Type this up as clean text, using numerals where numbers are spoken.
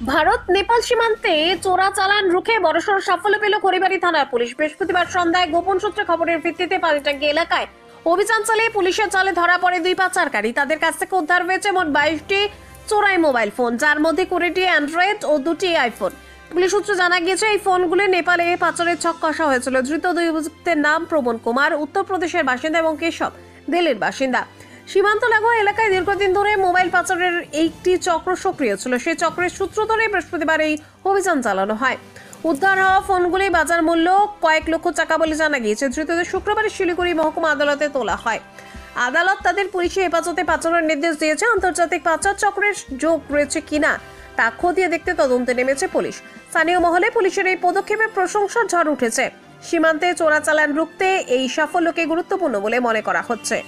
ভারত নেপাল সীমান্তে চোরাচালান রুখে বড়সড় সাফল্য পেল খড়িবাড়ি থানার পুলিশ। বৃহস্পতিবার সন্ধ্যায় গোপন সূত্রে খবরের ভিত্তিতে পানিটাঙ্গি এলাকায় অভিযান চালিয়ে পুলিশের জালে ধরা পড়ে দুই পাচারকারী। তাদের কাছ থেকে উদ্ধার হয়েছে মোট 22টি চোরাই মোবাইল ফোন, যার মধ্যে 20টি অ্যান্ড্রয়েড ও 2টি আইফোন। পুলিশ সূত্রে জানা গিয়েছে এই ফোনগুলি নেপালে পাচারের ছক কষা হয়েছিল। ধৃত দুই অভিযুক্তের নাম প্রবণ কুমার, উত্তরপ্রদেশের বাসিন্দা, এবং কেশব, দিল্লির বাসিন্দা। সীমান্ত লাগোয়া এলাকায় দীর্ঘদিন ধরে মোবাইল পাচারের একটি চক্র সক্রিয় ছিল। সেই চক্রের সূত্র ধরে বৃহস্পতিবার এই অভিযান চালানো হয়। উদ্ধার হওয়া ফোনগুলি বাজার মূল্য কয়েক লক্ষ টাকা বলে জানা গিয়েছে। ধৃতদের শুক্রবার শিলিগুড়ি মহকুমা আদালতে তোলা হয়। আদালত তাদের পুলিশি হেফাজতে পাচারের নির্দেশ দিয়েছে। আন্তর্জাতিক পাচার চক্রের যোগ রয়েছে কিনা তা খতিয়ে দেখতে তদন্তে নেমেছে পুলিশ। স্থানীয় মহলে পুলিশের এই পদক্ষেপে প্রশংসার ঝড় উঠেছে। সীমান্তে চোরাচালান রুখতে এই সাফল্যকে গুরুত্বপূর্ণ বলে মনে করা হচ্ছে।